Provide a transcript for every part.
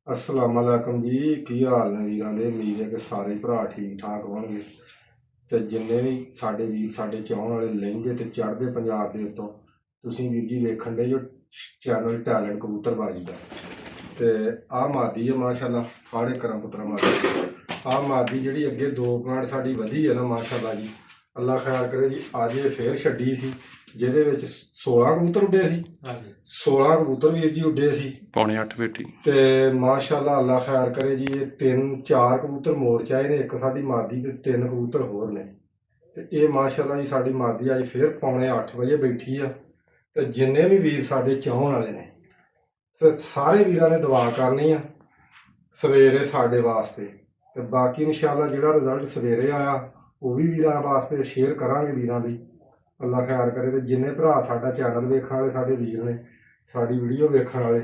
ਅਸਲਾਮੁਅਲੈਕਮ ਜੀ। ਕੀ ਹਾਲ ਨੇ ਵੀਰਾਂ ਦੇ? ਉਮੀਦ ਹੈ ਕਿ ਸਾਰੇ ਭਰਾ ਠੀਕ ਠਾਕ ਹੋਣਗੇ ਤੇ ਜਿੰਨੇ ਵੀ ਸਾਡੇ ਵੀਰ ਸਾਡੇ ਚਾਹੁਣ ਵਾਲੇ ਲਹਿੰਦੇ ਤੇ ਚੜ੍ਹਦੇ ਪੰਜਾਬ ਦੇ ਉੱਤੋਂ ਤੁਸੀਂ ਵੀਰ ਜੀ ਵੇਖਣ ਦੇ ਜੋ ਚੈਨਲ ਟੈਲੈਂਟ ਕਬੂਤਰਬਾਜੀ ਦਾ। ਤੇ ਆਹ ਮਾਦੀ ਹੈ ਮਾਸ਼ਾਅੱਲਾ, ਫਾੜੇ ਕਰਾਂ ਪੁੱਤਰਾ ਮਾਦੀ। ਆਹ ਮਾਦੀ ਜਿਹੜੀ ਅੱਗੇ 2 ਪੁਆਇੰਟ ਸਾਡੀ ਵਧੀ ਹੈ ਨਾ ਮਾਸ਼ਾਅੱਲਾ ਜੀ, ਅੱਲਾ ਖੈਰ ਕਰੇ ਜੀ। ਅੱਜ ਇਹ ਫੇਰ ਛੱਡੀ ਸੀ ਜਿਹਦੇ ਵਿੱਚ 16 ਕਬੂਤਰ ਉੱਡੇ ਸੀ। 16 ਕਬੂਤਰ ਵੀਰ ਜੀ ਉੱਡੇ ਸੀ, ਪੌਣੇ 8 ਬੇਟੀ। ਤੇ ਮਾਸ਼ਾਅੱਲਾ ਅੱਲਾ ਖੈਰ ਕਰੇ ਜੀ। ਇਹ 3-4 ਕਬੂਤਰ ਮੋੜ ਚ ਆਏ ਨੇ, ਇੱਕ ਸਾਡੀ ਮਾਦੀ ਤੇ 3 ਕਬੂਤਰ ਹੋਰ ਨੇ। ਤੇ ਇਹ ਮਾਸ਼ਾਅੱਲਾ ਜੀ ਸਾਡੀ ਮਾਦੀ ਅੱਜ ਫੇਰ ਪੌਣੇ 8 ਵਜੇ ਬੈਠੀ ਆ। ਤੇ ਜਿੰਨੇ ਵੀ ਵੀਰ ਸਾਡੇ ਚਾਹੁਣ ਵਾਲੇ ਨੇ ਤੇ ਸਾਰੇ ਵੀਰਾਂ ਨੇ ਦੁਆ ਕਰਨੀ ਆ ਸਵੇਰੇ ਸਾਡੇ ਵਾਸਤੇ। ਤੇ ਬਾਕੀ ਇਨਸ਼ਾਅੱਲਾ ਜਿਹੜਾ ਰਿਜ਼ਲਟ ਸਵੇਰੇ ਆਇਆ ਉਹ ਵੀ ਵੀਰਾਂ ਵਾਸਤੇ ਸ਼ੇਅਰ ਕਰਾਂਗੇ ਵੀਰਾਂ ਦੀ। ਅੱਲਾ ਖੈਰ ਕਰੇ। ਤੇ ਜਿੰਨੇ ਭਰਾ ਸਾਡਾ ਚੈਨਲ ਵੇਖਣ ਵਾਲੇ ਸਾਡੇ ਵੀਰ ਨੇ, ਸਾਡੀ ਵੀਡੀਓ ਵੇਖਣ ਵਾਲੇ,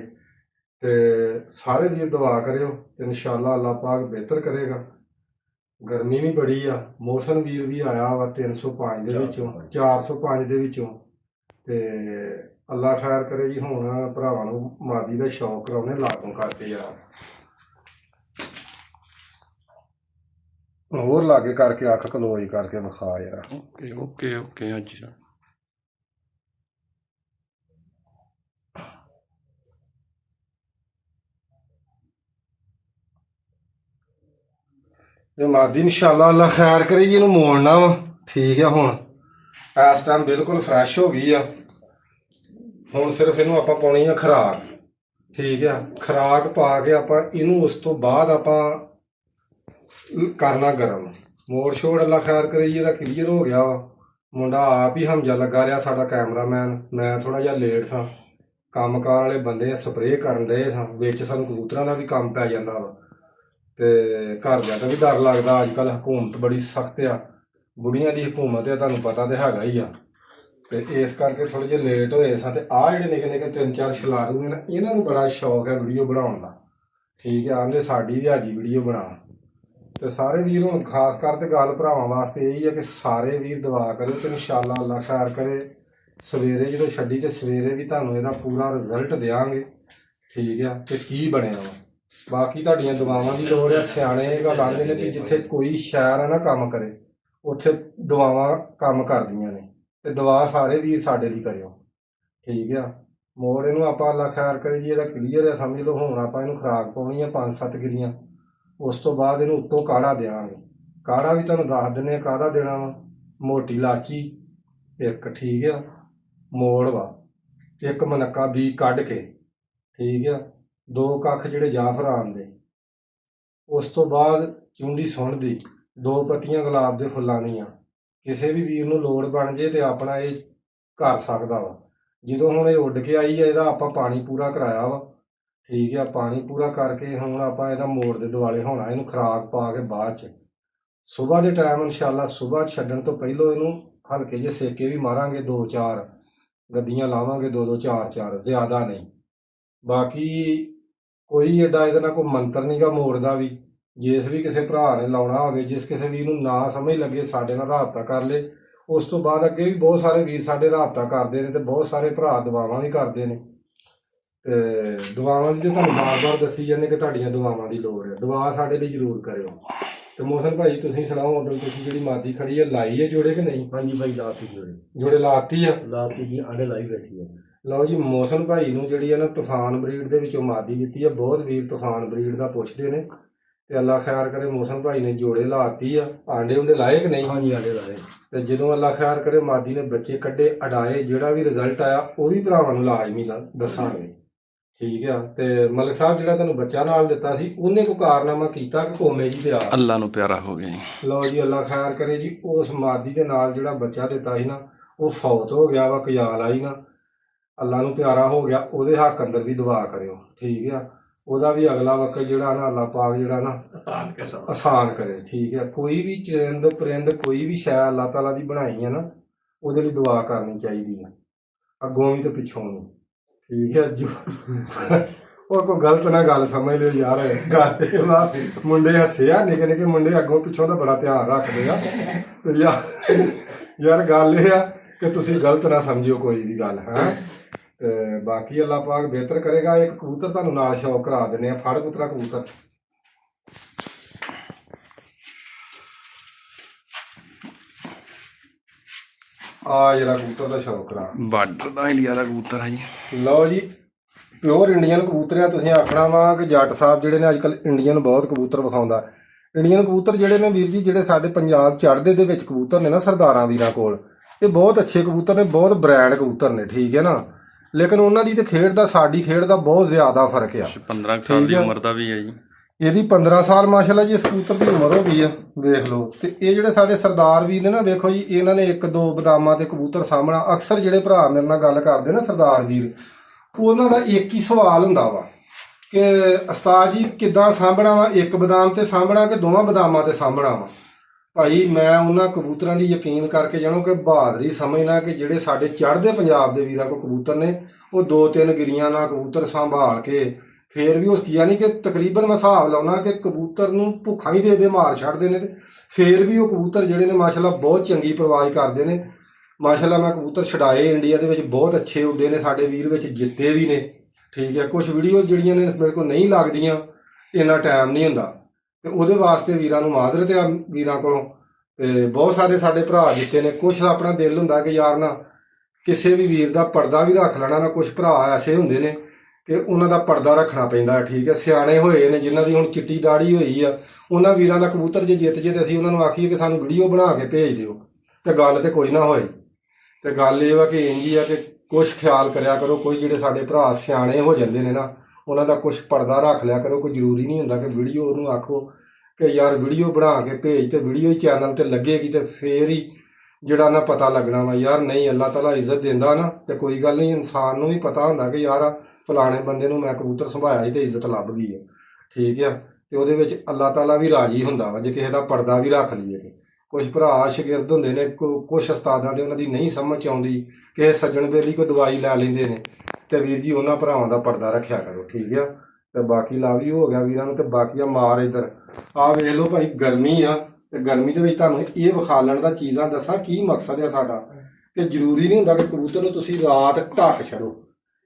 ਤੇ ਸਾਰੇ ਵੀਰ ਦੁਆ ਕਰਿਓ ਤੇ ਇਨਸ਼ਾਅੱਲਾ ਅੱਲਾ ਪਾਕ ਬਿਹਤਰ ਕਰੇਗਾ। ਗਰਮੀ ਵੀ ਬੜੀ ਆ, ਮੌਸਮ ਵੀਰ ਵੀ ਆਇਆ ਵਾ 305 ਦੇ ਵਿੱਚੋਂ 405 ਦੇ ਵਿੱਚੋਂ। ਤੇ ਅੱਲਾ ਖੈਰ ਕਰੇ ਜੀ। ਹੁਣ ਭਰਾਵਾਂ ਨੂੰ ਮਾਦੀ ਦਾ ਸ਼ੌਕ ਕਰਾਉਣੇ ਲਾਗੂ ਕਰਕੇ ਯਾਰ, ਹੋਰ ਲਾਗੇ ਕਰਕੇ ਅੱਖ ਕਲੋਜ਼ ਕਰਕੇ ਵਿਖਾ ਯਾਰ। ਓਕੇ ਓਕੇ ਓਕੇ ਹਾਂਜੀ ਸਰ। ਇਹ ਮਾਦੀ ਇਨਸ਼ਾਅੱਲਾ ਅੱਲਾ ਖੈਰ ਕਰੇ ਜੀ। ਇਹਨੂੰ ਮੋੜਨਾ ਵਾ, ਠੀਕ ਆ। ਹੁਣ ਇਸ ਟਾਈਮ ਬਿਲਕੁਲ ਫਰੈਸ਼ ਹੋ ਗਈ ਆ। ਹੁਣ ਸਿਰਫ ਇਹਨੂੰ ਆਪਾਂ ਪਾਉਣੀ ਆ ਖੁਰਾਕ, ਠੀਕ ਆ। ਖੁਰਾਕ ਪਾ ਕੇ ਆਪਾਂ ਇਹਨੂੰ ਉਸ ਤੋਂ ਬਾਅਦ ਆਪਾਂ ਕਰਨਾ ਗਰਮ। ਮੋੜ ਛੋੜ ਅੱਲਾ ਖੈਰ ਕਰੇ ਜੀ ਇਹਦਾ ਕਲੀਅਰ ਹੋ ਗਿਆ ਵਾ। ਮੁੰਡਾ ਆਪ ਹੀ ਹਮਜਾ ਲੱਗਾ ਰਿਹਾ ਸਾਡਾ ਕੈਮਰਾਮੈਨ। ਮੈਂ ਥੋੜਾ ਜਿਹਾ ਲੇਟ ਸਾਂ, ਕੰਮਕਾਰ ਵਾਲੇ ਬੰਦੇ ਸਪਰੇਅ ਕਰਨ ਦੇ ਸਾਂ, ਵਿੱਚ ਸਾਨੂੰ ਕਬੂਤਰਾਂ ਦਾ ਵੀ ਕੰਮ ਪੈ ਜਾਂਦਾ ਵਾ। ਤੇ ਘਰਦਿਆਂ ਦਾ ਵੀ ਡਰ ਲੱਗਦਾ। ਅੱਜ ਕੱਲ੍ਹ ਹਕੂਮਤ ਬੜੀ ਸਖਤ ਆ, ਬੁੜੀਆਂ ਦੀ ਹਕੂਮਤ ਆ, ਤੁਹਾਨੂੰ ਪਤਾ ਤੇ ਹੈਗਾ ਹੀ ਆ। ਤੇ ਇਸ ਕਰਕੇ ਥੋੜੇ ਜਿਹੇ ਲੇਟ ਹੋਏ ਸਾਂ। ਤੇ ਆਹ ਜਿਹੜੇ ਨਿੱਕੇ ਨਿੱਕੇ 3-4 ਛਲਾਰੂ ਨੇ ਨਾ, ਇਹਨਾਂ ਨੂੰ ਬੜਾ ਸ਼ੌਕ ਹੈ ਵੀਡੀਓ ਬਣਾਉਣ ਦਾ, ਠੀਕ ਹੈ। ਆਂਦੇ ਸਾਡੀ ਵੀ ਹਾਜੀ ਵੀਡੀਓ ਬਣਾ। ਤੇ ਸਾਰੇ ਵੀਰ ਹੁਣ ਖਾਸ ਕਰ ਤੇ ਗੱਲ ਭਰਾਵਾਂ ਵਾਸਤੇ ਇਹੀ ਹੈ ਕਿ ਸਾਰੇ ਵੀਰ ਦੁਆ ਕਰਿਓ ਤੇ ਇਨਸ਼ਾਅੱਲਾ ਅੱਲਾ ਖੈਰ ਕਰੇ। ਸਵੇਰੇ ਜਦੋਂ ਛੱਡੀ ਤੇ ਸਵੇਰੇ ਵੀ ਤੁਹਾਨੂੰ ਇਹਦਾ ਪੂਰਾ ਰਿਜ਼ਲਟ ਦਿਆਂਗੇ, ਠੀਕ ਆ, ਤੇ ਕੀ ਬਣਿਆ ਵਾ। ਬਾਕੀ ਤੁਹਾਡੀਆਂ ਦੁਆਵਾਂ ਦੀ ਲੋੜ ਆ। ਸਿਆਣੇ ਇਹ ਗੱਲ ਆਂਦੇ ਨੇ ਕਿ ਜਿੱਥੇ ਕੋਈ ਸ਼ਾਇਰ ਨਾ ਕੰਮ ਕਰੇ ਉੱਥੇ ਦੁਆਵਾਂ ਕੰਮ ਕਰਦੀਆਂ ਨੇ। ਤੇ ਦੁਆ ਸਾਰੇ ਵੀਰ ਸਾਡੇ ਲਈ ਕਰਿਓ, ਠੀਕ ਆ। ਮੋੜ ਇਹਨੂੰ ਆਪਾਂ ਅੱਲਾ ਖੈਰ ਕਰੇ ਜੀ ਇਹਦਾ ਕਲੀਅਰ ਹੈ, ਸਮਝ ਲਓ। ਹੁਣ ਆਪਾਂ ਇਹਨੂੰ ਖੁਰਾਕ ਪਾਉਣੀ ਆ 5-7 ਗਿਰੀਆਂ। ਉਸ ਤੋਂ ਬਾਅਦ ਇਹਨੂੰ ਉੱਤੋਂ ਕਾੜਾ ਦਿਆਂਗੇ। ਕਾੜਾ ਵੀ ਤੁਹਾਨੂੰ ਦੱਸ ਦਿੰਦੇ ਆ ਕਾਹਦਾ ਦੇਣਾ ਵਾ। ਮੋਟੀ ਇਲਾਚੀ ਇੱਕ, ਠੀਕ ਆ, ਮੋੜ ਵਾ ਇੱਕ, ਮਨੱਕਾ ਬੀਜ ਕੱਢ ਕੇ, ਠੀਕ ਆ, 2 ਕੱਖ ਜਿਹੜੇ ਜਾਫਰਾਨ ਦੇ। ਉਸ ਤੋਂ ਬਾਅਦ ਚੁੰਡੀ ਸੁਣ ਦੀ, 2 ਪੱਤੀਆਂ ਗੁਲਾਬ ਦੇ ਫੁੱਲਾਂ ਦੀਆਂ। ਕਿਸੇ ਵੀ ਵੀਰ ਨੂੰ ਲੋੜ ਬਣ ਜੇ ਤੇ ਆਪਣਾ ਇਹ ਕਰ ਸਕਦਾ ਵਾ। ਜਦੋਂ ਹੁਣ ਇਹ ਉੱਡ ਕੇ ਆਈ ਹੈ ਇਹਦਾ ਆਪਾਂ ਪਾਣੀ ਪੂਰਾ ਕਰਾਇਆ ਵਾ, ਠੀਕ ਆ। ਪਾਣੀ ਪੂਰਾ ਕਰਕੇ ਹੁਣ ਆਪਾਂ ਇਹਦਾ ਮੋੜ ਦੇ ਦੁਆਲੇ ਹੋਣਾ। ਇਹਨੂੰ ਖੁਰਾਕ ਪਾ ਕੇ ਬਾਅਦ ਚ ਸੁਬਾਹ ਦੇ ਟਾਈਮ ਇਨਸ਼ਾਅੱਲਾ, ਸੁਬਾਹ ਛੱਡਣ ਤੋਂ ਪਹਿਲੋਂ ਇਹਨੂੰ ਹਲਕੇ ਜਿਹੇ ਸੇਕੇ ਵੀ ਮਾਰਾਂਗੇ। 2-4 ਗੱਦੀਆਂ ਲਾਵਾਂਗੇ, 2-2 4-4, ਜ਼ਿਆਦਾ ਨਹੀਂ। ਬਾਕੀ ਕੋਈ ਏਡਾ ਇਹਦੇ ਨਾਲ ਕੋਈ ਮੰਤਰ ਨਹੀਂਗਾ ਮੋੜ ਦਾ ਵੀ। ਜਿਸ ਵੀ ਕਿਸੇ ਭਰਾ ਨੇ ਲਾਉਣਾ ਹੋਵੇ, ਜਿਸ ਕਿਸੇ ਵੀਰ ਨੂੰ ਨਾ ਸਮਝ ਲੱਗੇ, ਸਾਡੇ ਨਾਲ ਰਾਬਤਾ ਕਰ ਲੇ। ਉਸ ਤੋਂ ਬਾਅਦ ਅੱਗੇ ਵੀ ਬਹੁਤ ਸਾਰੇ ਵੀਰ ਸਾਡੇ ਰਾਬਤਾ ਕਰਦੇ ਨੇ ਤੇ ਬਹੁਤ ਸਾਰੇ ਭਰਾ ਦੁਆਵਾਂ ਵੀ ਕਰਦੇ ਨੇ। ਤੇ ਦੁਆਵਾਂ ਦੀ ਤੇ ਤੁਹਾਨੂੰ ਬਾਰ-ਬਾਰ ਦੱਸੀ ਜਾਂਦੇ ਕਿ ਤੁਹਾਡੀਆਂ ਦੁਆਵਾਂ ਦੀ ਲੋੜ ਹੈ। ਦੁਆ ਸਾਡੇ ਲਈ ਜ਼ਰੂਰ ਕਰਿਓ। ਤੇ ਮੋਹਸਨ ਭਾਈ ਤੁਸੀਂ ਸੁਣਾਓ, ਉਦੋਂ ਤੁਸੀਂ ਜਿਹੜੀ ਮਾਦੀ ਖੜੀ ਹੈ ਲਾਈ ਹੈ ਜੋੜੇ ਕਿ ਨਹੀਂ? ਹਾਂਜੀ ਭਾਈ ਲਾਤੀ ਜੋੜੇ ਲਾਤੀ ਆ? ਲਾਤੀ ਜੀ, ਆਂਡੇ ਲਾਈ ਬੈਠੀ ਹੈ। ਲਓ ਜੀ, ਮੋਹਸਨ ਭਾਈ ਨੂੰ ਜਿਹੜੀ ਹੈ ਨਾ ਤੂਫਾਨ ਬਰੀਡ ਦੇ ਵਿੱਚੋਂ ਮਾਦੀ ਦਿੱਤੀ ਆ। ਬਹੁਤ ਵੀਰ ਤੂਫਾਨ ਬਰੀਡ ਦਾ ਪੁੱਛਦੇ ਨੇ ਤੇ ਅੱਲਾ ਖੈਰ ਕਰੇ ਮੋਹਸਨ ਭਾਈ ਨੇ ਜੋੜੇ ਲਾਤੀ ਆ। ਆਂਡੇ ਉਂਡੇ ਲਾਏ ਕਿ ਨਹੀਂ? ਹਾਂਜੀ ਆਂਡੇ ਲਾਏ। ਤੇ ਜਦੋਂ ਅੱਲਾ ਖੈਰ ਕਰੇ ਮਾਦੀ ਨੇ ਬੱਚੇ ਕੱਢੇ ਅਡਾਏ, ਜਿਹੜਾ ਵੀ ਰਿਜ਼ਲਟ ਆਇਆ ਉਹ ਵੀ ਭਰਾਵਾਂ ਨੂੰ ਲਾਜ਼ਮੀ ਦੱਸਾਂਗੇ, ਠੀਕ ਆ। ਤੇ ਮਲਕ ਸਾਹਿਬ ਜਿਹੜਾ ਤੁਹਾਨੂੰ ਬੱਚਾ ਨਾਲ ਦਿੱਤਾ ਸੀ ਉਹਨੇ ਕੋਈ ਕਾਰਨਾਮਾ ਕੀਤਾ ਕਿ ਕੋਮੇ ਜੀ ਪਿਆ? ਅੱਲਾ ਨੂੰ ਪਿਆਰਾ ਹੋ ਗਿਆ ਜੀ। ਲਓ ਜੀ, ਅੱਲਾ ਖੈਰ ਕਰੇ ਜੀ। ਉਸ ਮਾਦੀ ਦੇ ਨਾਲ ਜਿਹੜਾ ਬੱਚਾ ਦਿੱਤਾ ਸੀ ਨਾ ਉਹ ਫੌਤ ਹੋ ਗਿਆ ਵਾ, ਕਯਾਲ ਆਈ ਨਾ, ਅੱਲਾ ਨੂੰ ਪਿਆਰਾ ਹੋ ਗਿਆ। ਉਹਦੇ ਹੱਕ ਅੰਦਰ ਵੀ ਦੁਆ ਕਰਿਓ, ਠੀਕ ਆ। ਉਹਦਾ ਵੀ ਅਗਲਾ ਵਕਤ ਜਿਹੜਾ ਨਾ ਅੱਲਾ ਪਾਕ ਜਿਹੜਾ ਨਾ ਆਸਾਨ ਕਰੇ, ਠੀਕ ਹੈ। ਕੋਈ ਵੀ ਚਰਿੰਦ ਪਰਿੰਦ ਕੋਈ ਵੀ ਸ਼ੈ ਅੱਲਾ ਤਾਲਾ ਦੀ ਬਣਾਈ ਹੈ ਨਾ ਉਹਦੇ ਲਈ ਦੁਆ ਕਰਨੀ ਚਾਹੀਦੀ ਹੈ, ਅੱਗੋਂ ਵੀ ਤੇ ਪਿੱਛੋਂ ਵੀ, ਠੀਕ ਹੈ। ਜੋ ਉਹ ਕੋਈ ਗਲਤ ਨਾ ਗੱਲ ਸਮਝ ਲਿਓ ਯਾਰ। ਗੱਲ ਮੁੰਡੇ ਹੱਸੇ ਆ, ਨਿੱਕੇ ਨਿੱਕੇ ਮੁੰਡੇ ਅੱਗੋਂ ਪਿੱਛੋਂ ਦਾ ਬੜਾ ਧਿਆਨ ਰੱਖਦੇ ਆ। ਤੇ ਯਾਰ ਗੱਲ ਇਹ ਆ ਕਿ ਤੁਸੀਂ ਗਲਤ ਨਾ ਸਮਝਿਓ ਕੋਈ ਵੀ ਗੱਲ, ਹੈ। ਤੇ ਬਾਕੀ ਅੱਲਾਹ ਪਾਕ ਬਿਹਤਰ ਕਰੇਗਾ। ਇੱਕ ਕਬੂਤਰ ਤੁਹਾਨੂੰ ਨਾਲ ਸ਼ੌਕ ਕਰਾ ਦਿੰਦੇ ਆ। ਫੜ ਪੁੱਤਰਾ ਕਬੂਤਰ। ਆ ਜਿਹੜਾ ਕਬੂਤਰ ਦਾ ਸ਼ੌਕ ਕਰਾ। ਬਾਰਡਰ ਦਾ ਇੰਡੀਆ ਦਾ ਕਬੂਤਰ ਹੈ ਜੀ। ਲਓ ਜੀ, ਪਿਓਰ ਇੰਡੀਅਨ ਕਬੂਤਰ ਆ। ਤੁਸੀਂ ਆਖਣਾ ਵਾ ਕਿ ਜੱਟ ਸਾਹਿਬ ਜਿਹੜੇ ਨੇ ਅੱਜ ਕੱਲ ਇੰਡੀਅਨ ਬਹੁਤ ਕਬੂਤਰ ਵਿਖਾਉਂਦਾ। ਇੰਡੀਅਨ ਕਬੂਤਰ ਜਿਹੜੇ ਨੇ ਵੀਰ ਜੀ, ਜਿਹੜੇ ਸਾਡੇ ਪੰਜਾਬ ਚੜ੍ਹਦੇ ਦੇ ਵਿੱਚ ਕਬੂਤਰ ਨੇ ਨਾ ਸਰਦਾਰਾਂ ਵੀਰਾਂ ਕੋਲ, ਇਹ ਬਹੁਤ ਅੱਛੇ ਕਬੂਤਰ ਨੇ, ਬਹੁਤ ਬ੍ਰਾਂਡ ਕਬੂਤਰ ਨੇ, ਠੀਕ ਹੈ ਨਾ। ਲੇਕਿਨ ਉਹਨਾਂ ਦੀ ਤੇ ਖੇਡ ਦਾ ਸਾਡੀ ਖੇਡ ਦਾ ਬਹੁਤ ਜ਼ਿਆਦਾ ਫਰਕ ਆ। 15 ਸਾਲ ਦੀ ਉਮਰ ਦਾ ਵੀ ਹੈ ਜੀ। ਇਹਦੀ 15 ਸਾਲ ਮਾਸ਼ਾਅੱਲਾ ਜੀ ਇਸ ਕਬੂਤਰ ਦੀ ਉਮਰ ਹੋ ਗਈ ਆ, ਵੇਖ ਲਓ। ਤੇ ਇਹ ਜਿਹੜੇ ਸਾਡੇ ਸਰਦਾਰ ਵੀਰ ਨੇ ਨਾ, ਵੇਖੋ ਜੀ, ਇਹਨਾਂ ਨੇ 1-2 ਬਦਾਮਾਂ ਤੇ ਕਬੂਤਰ ਸਾਹਮਣਾ। ਅਕਸਰ ਜਿਹੜੇ ਭਰਾ ਮੇਰੇ ਨਾਲ ਗੱਲ ਕਰਦੇ ਨਾ ਸਰਦਾਰ ਵੀਰ, ਉਹਨਾਂ ਦਾ ਇੱਕ ਹੀ ਸਵਾਲ ਹੁੰਦਾ ਵਾ ਕਿ ਉਸਤਾਦ ਜੀ ਕਿੱਦਾਂ ਸਾਂਭਣਾ ਵਾ, 1 ਬਦਾਮ ਤੇ ਸਾਂਭਣਾ ਕਿ 2 ਬਦਾਮਾਂ ਤੇ ਸਾਂਭਣਾ ਵਾ। ਭਾਈ ਮੈਂ ਉਹਨਾਂ ਕਬੂਤਰਾਂ ਦੀ ਯਕੀਨ ਕਰਕੇ ਜਾਣੋ ਕਿ ਬਹਾਦਰੀ ਸਮਝਣਾ ਕਿ ਜਿਹੜੇ ਸਾਡੇ ਚੜ੍ਹਦੇ ਪੰਜਾਬ ਦੇ ਵੀਰਾਂ ਕੋਲ ਕਬੂਤਰ ਨੇ, ਉਹ 2-3 ਗਿਰੀਆਂ ਨਾਲ ਕਬੂਤਰ ਸੰਭਾਲ ਕੇ ਫੇਰ ਵੀ ਉਸ ਯਾਨੀ ਕਿ ਤਕਰੀਬਨ ਮੈਂ ਹਿਸਾਬ ਲਾਉਣਾ ਕਿ ਕਬੂਤਰ ਨੂੰ ਭੁੱਖਾ ਹੀ ਦੇ ਮਾਰ ਛੱਡਦੇ ਨੇ, ਤੇ ਫੇਰ ਵੀ ਉਹ ਕਬੂਤਰ ਜਿਹੜੇ ਨੇ ਮਾਸ਼ਾਅੱਲਾ ਬਹੁਤ ਚੰਗੀ ਪਰਵਾਜ਼ ਕਰਦੇ ਨੇ। ਮਾਸ਼ਾਅੱਲਾ ਮੈਂ ਕਬੂਤਰ ਛਡਾਏ ਇੰਡੀਆ ਦੇ ਵਿੱਚ, ਬਹੁਤ ਅੱਛੇ ਉੱਡੇ ਨੇ ਸਾਡੇ ਵੀਰ, ਵਿੱਚ ਜਿੱਤੇ ਵੀ ਨੇ, ਠੀਕ ਹੈ। ਕੁਝ ਵੀਡੀਓ ਜਿਹੜੀਆਂ ਨੇ ਮੇਰੇ ਕੋਲ ਨਹੀਂ ਲੱਗਦੀਆਂ, ਇੰਨਾ ਟਾਈਮ ਨਹੀਂ ਹੁੰਦਾ, ਤੇ ਉਹਦੇ ਵਾਸਤੇ ਵੀਰਾਂ ਨੂੰ ਮਾਜ਼ਰਤ ਆ ਵੀਰਾਂ ਕੋਲੋਂ। ਤੇ ਬਹੁਤ ਸਾਰੇ ਸਾਡੇ ਭਰਾ ਜਿੱਤੇ ਨੇ। ਕੁਛ ਆਪਣਾ ਦਿਲ ਹੁੰਦਾ ਕਿ ਯਾਰ ਨਾ ਕਿਸੇ ਵੀ ਵੀਰ ਦਾ ਪਰਦਾ ਵੀ ਰੱਖ ਲੈਣਾ ਨਾ। ਕੁਝ ਭਰਾ ਐਸੇ ਹੁੰਦੇ ਨੇ ਕਿ ਉਹਨਾਂ ਦਾ ਪਰਦਾ ਰੱਖਣਾ ਪੈਂਦਾ, ਠੀਕ ਹੈ। ਸਿਆਣੇ ਹੋਏ ਨੇ ਜਿਨ੍ਹਾਂ ਦੀ ਹੁਣ ਚਿੱਟੀ ਦਾੜੀ ਹੋਈ ਆ, ਉਹਨਾਂ ਵੀਰਾਂ ਦਾ ਕਬੂਤਰ ਜੇ ਜਿੱਤ ਜੇ ਤੇ ਅਸੀਂ ਉਹਨਾਂ ਨੂੰ ਆਖੀਏ ਕਿ ਸਾਨੂੰ ਵੀਡੀਓ ਬਣਾ ਕੇ ਭੇਜ ਦਿਓ, ਤੇ ਗੱਲ ਤੇ ਕੋਈ ਨਾ ਹੋਏ। ਤੇ ਗੱਲ ਇਹ ਵਾ ਕਿ ਇੰਝ ਹੀ ਆ ਕਿ ਕੁਛ ਖਿਆਲ ਕਰਿਆ ਕਰੋ। ਕੋਈ ਜਿਹੜੇ ਸਾਡੇ ਭਰਾ ਸਿਆਣੇ ਹੋ ਜਾਂਦੇ ਨੇ ਨਾ, ਉਹਨਾਂ ਦਾ ਕੁਛ ਪਰਦਾ ਰੱਖ ਲਿਆ ਕਰੋ। ਕੋਈ ਜ਼ਰੂਰੀ ਨਹੀਂ ਹੁੰਦਾ ਕਿ ਵੀਡੀਓ ਉਹਨੂੰ ਆਖੋ ਕਿ ਯਾਰ ਵੀਡੀਓ ਬਣਾ ਕੇ ਭੇਜ, ਤੇ ਵੀਡੀਓ ਹੀ ਚੈਨਲ ਤੇ ਲੱਗੇਗੀ ਤੇ ਫੇਰ ਹੀ ਜਿਹੜਾ ਨਾ ਪਤਾ ਲੱਗਣਾ ਵਾ। ਯਾਰ ਨਹੀਂ, ਅੱਲਾਹ ਤਾਲਾ ਇੱਜ਼ਤ ਦਿੰਦਾ ਨਾ, ਤੇ ਕੋਈ ਗੱਲ ਨਹੀਂ, ਇਨਸਾਨ ਨੂੰ ਵੀ ਪਤਾ ਹੁੰਦਾ ਕਿ ਯਾਰ ਫਲਾਣੇ ਬੰਦੇ ਨੂੰ ਮੈਂ ਕਬੂਤਰ ਸੰਭਾਇਆ ਸੀ ਤੇ ਇੱਜ਼ਤ ਲੱਭ ਗਈ ਆ, ਠੀਕ ਆ। ਤੇ ਉਹਦੇ ਵਿੱਚ ਅੱਲਾਹ ਤਾਲਾ ਵੀ ਰਾਜੀ ਹੁੰਦਾ ਵਾ ਜੇ ਕਿਸੇ ਦਾ ਪਰਦਾ ਵੀ ਰੱਖ ਲਈਏ। ਤੇ ਕੁਝ ਭਰਾ ਸ਼ਾਗਿਰਦ ਹੁੰਦੇ ਨੇ, ਕੁਛ ਉਸਤਾਦਾਂ ਦੇ ਉਹਨਾਂ ਦੀ ਨਹੀਂ ਸਮਝ ਆਉਂਦੀ, ਕਿਸੇ ਸੱਜਣ ਬੇਲੀ ਕੋਈ ਦਵਾਈ ਲੈ ਲੈਂਦੇ ਨੇ, ਤੇ ਵੀਰ ਜੀ ਉਹਨਾਂ ਭਰਾਵਾਂ ਦਾ ਪਰਦਾ ਰੱਖਿਆ ਕਰੋ, ਠੀਕ ਆ। ਤੇ ਬਾਕੀ ਲਾਵੀ ਹੋ ਗਿਆ ਵੀਰਾਂ ਨੂੰ। ਤੇ ਬਾਕੀ ਆ ਮਾਰ ਇੱਧਰ ਆ ਵੇਖ ਲਓ ਭਾਈ, ਗਰਮੀ ਆ, ਤੇ ਗਰਮੀ ਦੇ ਵਿੱਚ ਤੁਹਾਨੂੰ ਇਹ ਵਿਖਾਲਣ ਦਾ ਚੀਜ਼ਾਂ ਦੱਸਾਂ ਕੀ ਮਕਸਦ ਆ ਸਾਡਾ। ਤੇ ਜ਼ਰੂਰੀ ਨਹੀਂ ਹੁੰਦਾ ਕਿ ਕਬੂਤਰ ਨੂੰ ਤੁਸੀਂ ਰਾਤ ਢੱਕ ਛੱਡੋ,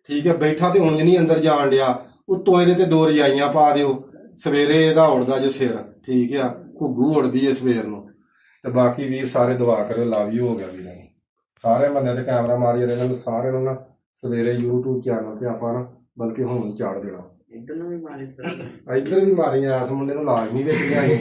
ਠੀਕ ਹੈ। ਬੈਠਾ ਤੇ ਉਂਝ ਨਹੀਂ ਅੰਦਰ ਜਾਣ ਡਿਆ, ਉੱਤੋਂ ਇਹਦੇ ਤੇ 2 ਰਜਾਈਆਂ ਪਾ ਦਿਓ। ਸਵੇਰੇ ਇਹਦਾ ਉੜਦਾ ਜੋ ਸਿਰ, ਠੀਕ ਆ, ਘੁੱਗੂ ਉੜਦੀ ਹੈ ਸਵੇਰ ਨੂੰ। ਤੇ ਬਾਕੀ ਵੀਰ ਸਾਰੇ ਦੁਆ ਕਰਿਓ। ਲਾਵੀ ਹੋ ਗਿਆ ਵੀਰਾਂ ਨੂੰ, ਸਾਰੇ ਬੰਦਿਆਂ ਤੇ ਕੈਮਰਾ ਮਾਰੀ ਜਾਂਦੇ, ਇਹਨਾਂ ਨੂੰ ਸਾਰਿਆਂ ਨੂੰ ਨਾ ਸਵੇਰੇ YouTube ਚੈਨਲ ਤੇ ਆਪਾਂ ਨਾ ਬਲਕਿ ਹੁਣ ਹੀ ਚਾੜ ਦੇਣਾ। ਇੱਧਰ ਵੀ ਮਾਰੀਆਂ, ਇਸ ਮੁੰਡੇ ਨੂੰ ਲਾਜ਼ਮੀ ਵਿੱਚ ਲਿਆਈ।